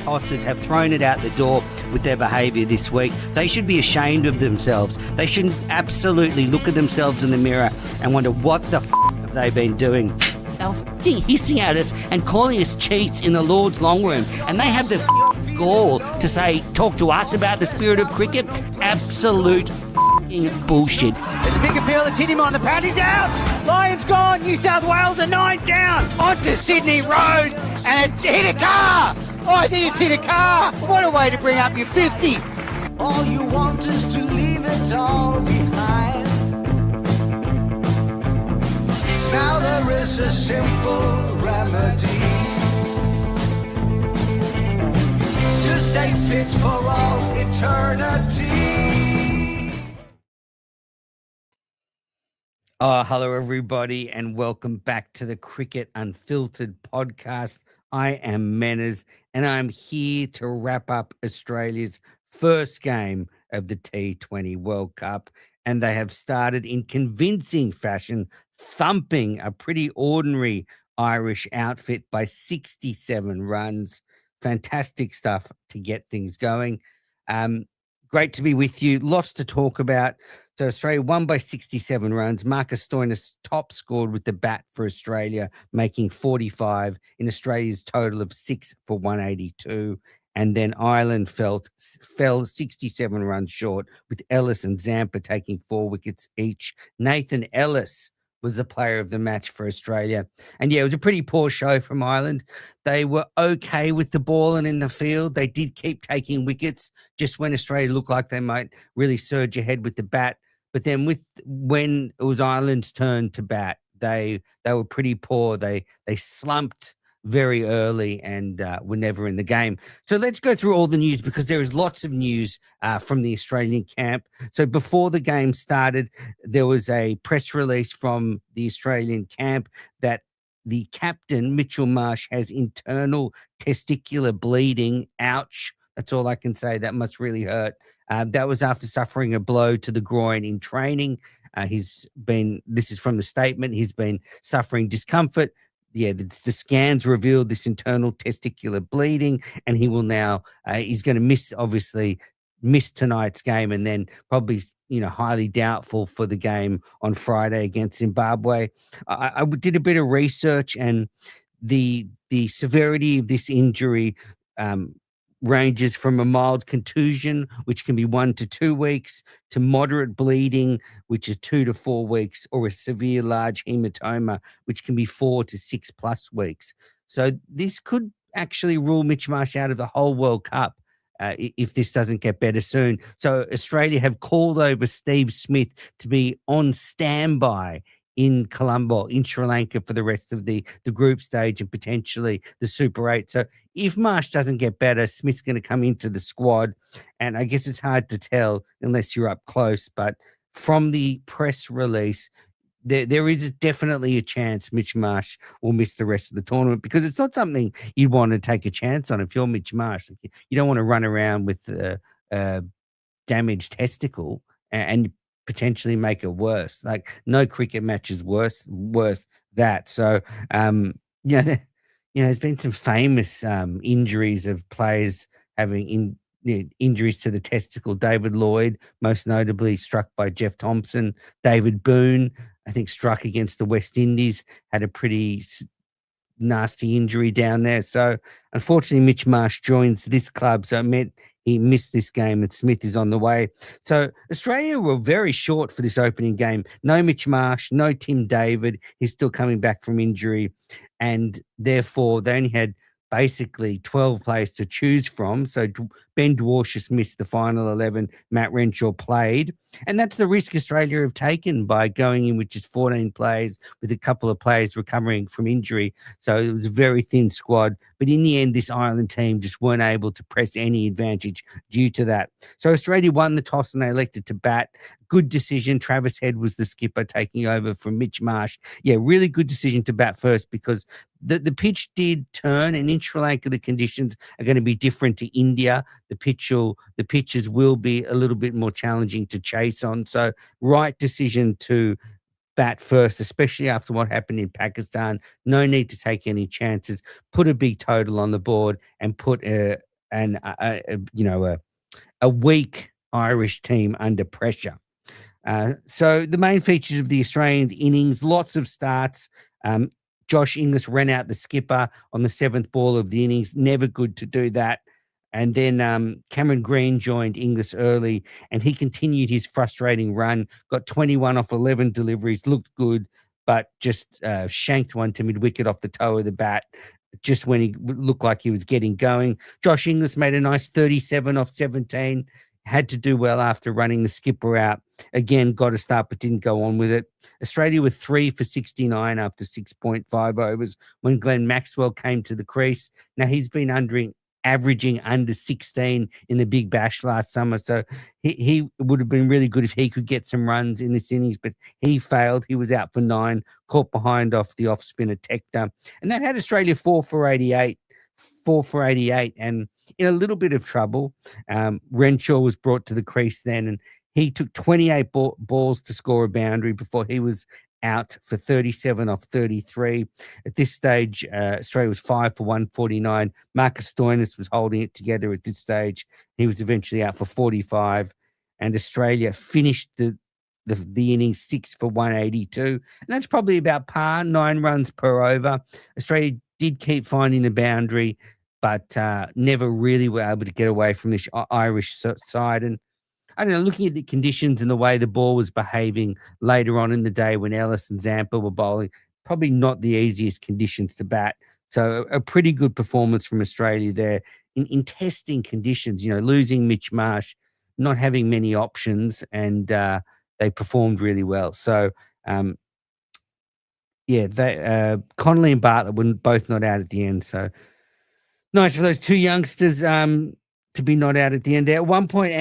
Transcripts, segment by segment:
tossers have thrown it out the door with their behaviour this week. They should be ashamed of themselves. They should absolutely look at themselves in the mirror and wonder what the have they been doing. They were hissing at us and calling us cheats in the Lord's long room, and they have the gall to talk to us about the spirit of cricket. Absolute bullshit. There's a big appeal that's hit him on the pad. He's out. Lions gone. New South Wales are 9 down. Onto Sydney Road, and it's hit a car. Oh, I think it's hit a car. What a way to bring up your 50. All you want is to leave it all behind. Now there is a simple remedy to stay fit for all eternity. Hello everybody, and welcome back to the Cricket Unfiltered podcast. I am Menners, and I'm here to wrap up Australia's first game of the T20 World Cup, and they have started in convincing fashion, thumping a pretty ordinary Irish outfit by 67 runs. Fantastic stuff to get things going. Great to be with you. Lots to talk about. So Australia won by 67 runs. Marcus Stoinis top scored with the bat for Australia, making 45 in Australia's total of 6 for 182. And then Ireland fell 67 runs short, with Ellis and Zampa taking 4 wickets each. Nathan Ellis was the player of the match for Australia. And yeah, it was a pretty poor show from Ireland. They were okay with the ball and in the field. They did keep taking wickets just when Australia looked like they might really surge ahead with the bat. But then when it was Ireland's turn to bat, they were pretty poor. They slumped very early and were never in the game. So let's go through all the news, because there is lots of news from the Australian camp. So before the game started, there was a press release from the Australian camp that the captain, Mitchell Marsh, has internal testicular bleeding. Ouch. That's all I can say. That must really hurt. That was after suffering a blow to the groin in training. This is from the statement, he's been suffering discomfort. Yeah, the scans revealed this internal testicular bleeding, and he will now, he's going to miss tonight's game, and then probably, highly doubtful for the game on Friday against Zimbabwe. I did a bit of research, and the severity of this injury ranges from a mild contusion, which can be 1 to 2 weeks, to moderate bleeding, which is 2 to 4 weeks, or a severe large hematoma, which can be 4 to 6+ weeks. So this could actually rule Mitch Marsh out of the whole World Cup if this doesn't get better soon. So Australia have called over Steve Smith to be on standby in Colombo, in Sri Lanka, for the rest of the group stage and potentially the Super 8. So if Marsh doesn't get better, Smith's going to come into the squad. And I guess it's hard to tell unless you're up close. But from the press release, there is definitely a chance Mitch Marsh will miss the rest of the tournament, because it's not something you want to take a chance on if you're Mitch Marsh. You don't want to run around with a damaged testicle and potentially make it worse. Like, no cricket match is worth that. So there's been some famous injuries of players having injuries to the testicle. David Lloyd, most notably struck by Jeff Thompson. David Boone, I think, struck against the West Indies, had a pretty nasty injury down there. So unfortunately, Mitch Marsh joins this club, so it meant he missed this game, and Smith is on the way. So Australia were very short for this opening game. No Mitch Marsh, no Tim David. He's still coming back from injury, and therefore they only had basically 12 players to choose from. So Ben Dwarshuis missed the final 11. Matt Renshaw played. And that's the risk Australia have taken by going in with just 14 players, with a couple of players recovering from injury. So it was a very thin squad. But in the end, this Ireland team just weren't able to press any advantage due to that. So Australia won the toss and they elected to bat. Good decision. Travis Head was the skipper, taking over from Mitch Marsh. Yeah, really good decision to bat first, because the pitch did turn, and in Sri Lanka the conditions are going to be different to India. The pitches will be a little bit more challenging to chase on. So right decision to bat first, especially after what happened in Pakistan. No need to take any chances. Put a big total on the board and put and a weak Irish team under pressure. So the main features of the Australian innings, lots of starts. Um, Josh Inglis ran out the skipper on the seventh ball of the innings. Never good to do that. And then Cameron Green joined Inglis early, and he continued his frustrating run. Got 21 off 11 deliveries, looked good, but just shanked one to mid wicket off the toe of the bat. Just when he looked like he was getting going, Josh Inglis made a nice 37 off 17. Had to do well after running the skipper out. Again, got a start, but didn't go on with it. Australia were 3 for 69 after 6.5 overs when Glenn Maxwell came to the crease. Now, he's been averaging under 16 in the Big Bash last summer. So he would have been really good if he could get some runs in this innings, but he failed. He was out for 9, caught behind off the off spinner Tector. And that had Australia 4 for 88. 4 for 88 and in a little bit of trouble. Renshaw was brought to the crease then, and he took 28 balls to score a boundary before he was out for 37 off 33. At this stage, Australia was 5 for 149. Marcus Stoinis was holding it together at this stage. He was eventually out for 45, and Australia finished the innings 6 for 182. And that's probably about par, 9 runs per over. Australia did keep finding the boundary, but never really were able to get away from this Irish side. And I don't know, looking at the conditions and the way the ball was behaving later on in the day when Ellis and Zampa were bowling, probably not the easiest conditions to bat. So a pretty good performance from Australia there in testing conditions, losing Mitch Marsh, not having many options, and they performed really well. So, Connolly and Bartlett were both not out at the end. So nice for those two youngsters to be not out at the end there. At one point,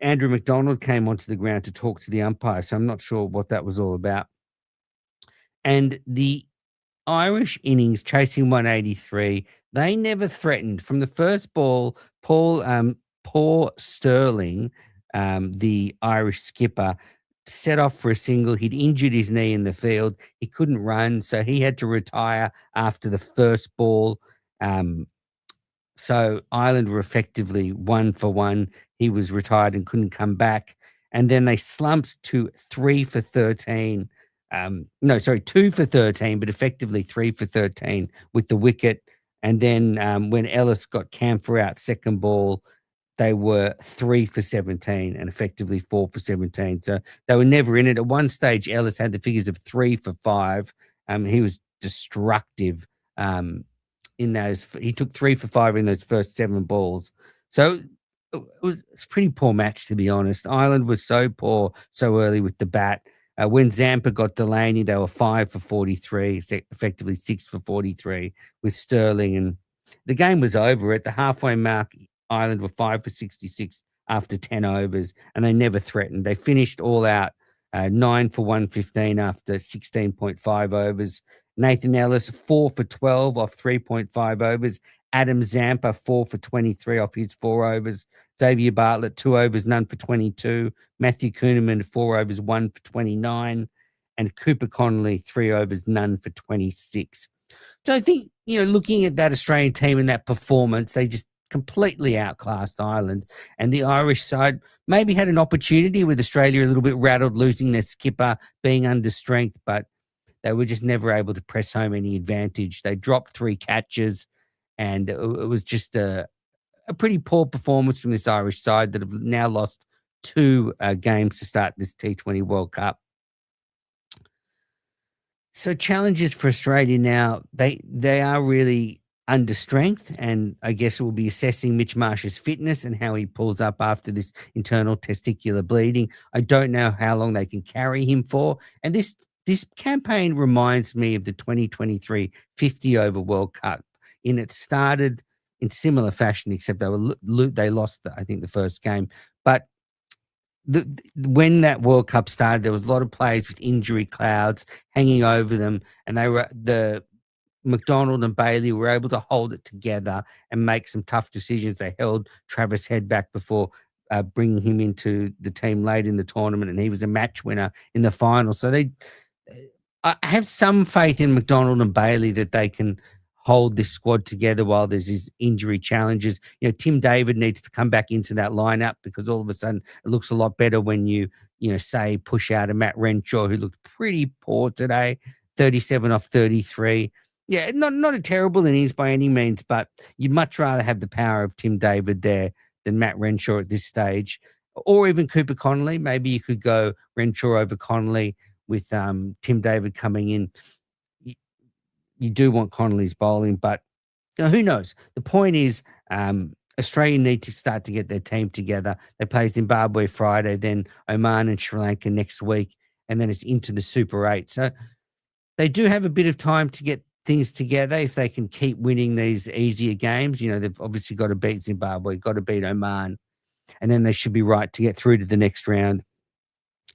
Andrew McDonald came onto the ground to talk to the umpire, so I'm not sure what that was all about. And the Irish innings chasing 183, they never threatened. From the first ball, Paul Sterling, the Irish skipper, set off for a single. He'd injured his knee in the field. He couldn't run, so he had to retire after the first ball. So Ireland were effectively 1 for 1. He was retired and couldn't come back. And then they slumped to 3 for 13. 2 for 13, but effectively 3 for 13 with the wicket. And then when Ellis got Camphor out second ball, they were 3 for 17 and effectively 4 for 17. So they were never in it. At one stage, Ellis had the figures of 3 for 5. He was destructive in those. He took 3 for 5 in those first 7 balls. So it's a pretty poor match, to be honest. Ireland was so poor so early with the bat. When Zampa got Delaney, they were 5 for 43, effectively 6 for 43 with Sterling. And the game was over at the halfway mark. Ireland were 5 for 66 after 10 overs, and they never threatened. They finished all out 9 for 115 after 16.5 overs. Nathan Ellis, 4 for 12 off 3.5 overs. Adam Zampa, 4 for 23 off his 4 overs. Xavier Bartlett, 2 overs, none for 22. Matthew Kuhneman, 4 overs, 1 for 29. And Cooper Connolly, 3 overs, none for 26. So I think, looking at that Australian team and that performance, they just completely outclassed Ireland. And the Irish side maybe had an opportunity with Australia a little bit rattled, losing their skipper, being under strength, but they were just never able to press home any advantage. They dropped 3 catches, and it was just a pretty poor performance from this Irish side that have now lost 2 games to start this T20 World Cup. So challenges for Australia now, they are really under strength, and I guess we'll be assessing Mitch Marsh's fitness and how he pulls up after this internal testicular bleeding. I don't know how long they can carry him for, and this campaign reminds me of the 2023 50 over World Cup. It started in similar fashion, except they lost, I think, the first game. But when that World Cup started, there was a lot of players with injury clouds hanging over them, and the McDonald and Bailey were able to hold it together and make some tough decisions. They held Travis Head back before bringing him into the team late in the tournament, and he was a match winner in the final. So I have some faith in McDonald and Bailey that they can hold this squad together while there's these injury challenges. Tim David needs to come back into that lineup because all of a sudden it looks a lot better when say push out a Matt Renshaw who looked pretty poor today, 37 off 33. Yeah, not a terrible innings by any means, but you'd much rather have the power of Tim David there than Matt Renshaw at this stage, or even Cooper Connolly. Maybe you could go Renshaw over Connolly with Tim David coming in. You do want Connolly's bowling, but who knows? The point is, Australia need to start to get their team together. They play Zimbabwe Friday, then Oman and Sri Lanka next week, and then it's into the Super 8. So they do have a bit of time to get things together if they can keep winning these easier games. They've obviously got to beat Zimbabwe, got to beat Oman, and then they should be right to get through to the next round.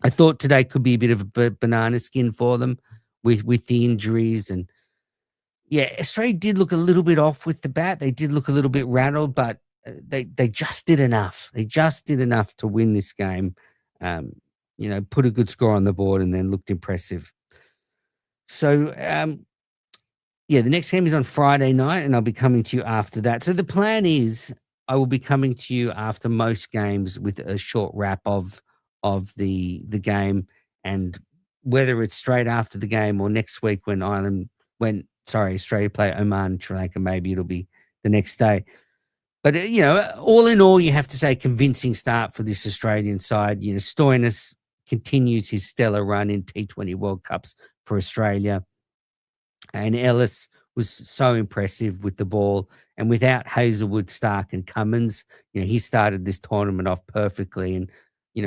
I thought today could be a bit of a banana skin for them with the injuries. And yeah, Australia did look a little bit off with the bat. They did look a little bit rattled, but they just did enough. They just did enough to win this game. Put a good score on the board and then looked impressive. So, the next game is on Friday night, and I'll be coming to you after that. So the plan is I will be coming to you after most games with a short wrap of the game, and whether it's straight after the game or next week when Australia play Oman, Sri Lanka, maybe it'll be the next day. But, all in all, you have to say convincing start for this Australian side. Stoinis continues his stellar run in T20 World Cups for Australia. And Ellis was so impressive with the ball. And without Hazelwood, Stark and Cummins, he started this tournament off perfectly. And,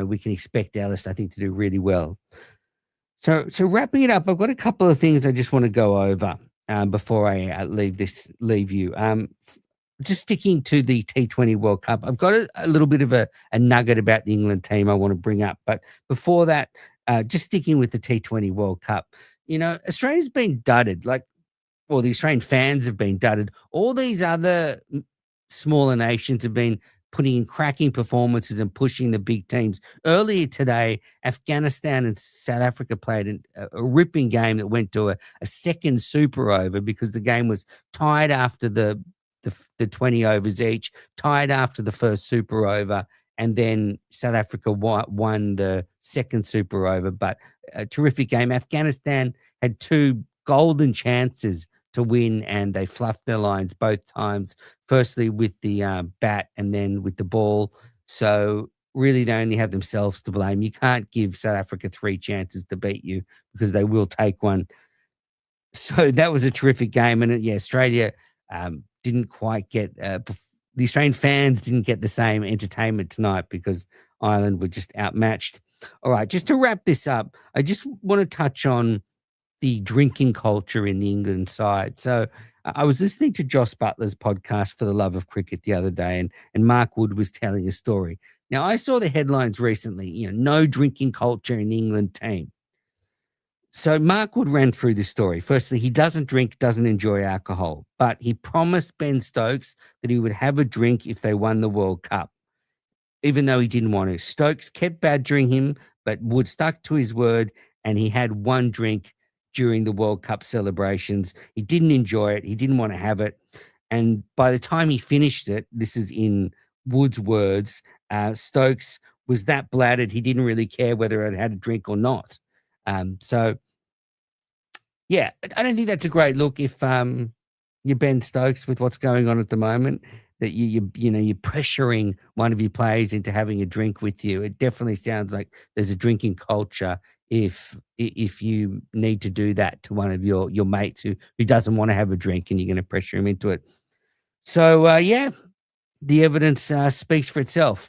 we can expect Ellis, I think, to do really well. So wrapping it up, I've got a couple of things I just want to go over before I leave you. Just sticking to the T20 World Cup, I've got a little bit of a nugget about the England team I want to bring up. But before that, just sticking with the T20 World Cup, Australia's been dudded. The Australian fans have been dudded. All these other smaller nations have been putting in cracking performances and pushing the big teams. Earlier today, Afghanistan and South Africa played a ripping game that went to a second super over because the game was tied after the 20 overs each, tied after the first super over, and then South Africa won the second super over. But a terrific game. Afghanistan had two golden chances to win, and they fluffed their lines both times. Firstly with the bat, and then with the ball. So really, they only have themselves to blame. You can't give South Africa 3 chances to beat you because they will take one. So that was a terrific game, and Australia didn't quite get the Australian fans didn't get the same entertainment tonight because Ireland were just outmatched. All right, just to wrap this up, I just want to touch on the drinking culture in the England side. So I was listening to Joss Butler's podcast For the Love of Cricket the other day, and Mark Wood was telling a story. Now, I saw the headlines recently, no drinking culture in the England team. So Mark Wood ran through this story. Firstly, he doesn't drink, doesn't enjoy alcohol, but he promised Ben Stokes that he would have a drink if they won the World Cup, even though he didn't want to. Stokes kept badgering him, but Wood stuck to his word, and he had one drink during the World Cup celebrations. He didn't enjoy it. He didn't want to have it. And by the time he finished it, this is in Wood's words, Stokes was that bladdered, he didn't really care whether it had a drink or not. So, yeah, I don't think that's a great look if you're Ben Stokes with what's going on at the moment, that you're pressuring one of your players into having a drink with you. It definitely sounds like there's a drinking culture if you need to do that to one of your mates who doesn't want to have a drink and you're going to pressure him into it. So, the evidence speaks for itself.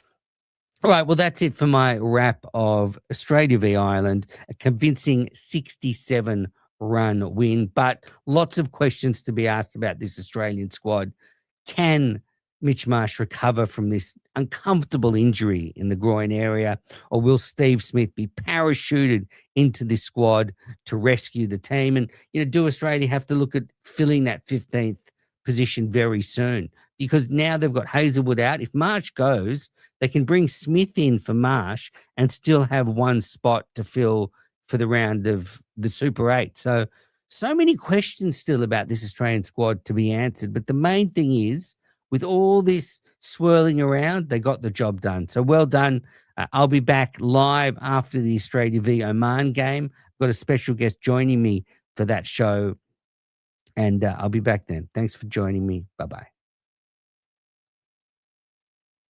All right, well, that's it for my wrap of Australia v Ireland, a convincing 67-run win, but lots of questions to be asked about this Australian squad. Can Mitch Marsh recover from this uncomfortable injury in the groin area, or will Steve Smith be parachuted into this squad to rescue the team? And, do Australia have to look at filling that 15th position very soon? Because now they've got Hazelwood out. If Marsh goes, they can bring Smith in for Marsh and still have one spot to fill for the round of the Super 8. So So many questions still about this Australian squad to be answered. But the main thing is, with all this swirling around, they got the job done. So well done. I'll be back live after the Australia v Oman game. I've got a special guest joining me for that show. And I'll be back then. Thanks for joining me. Bye bye.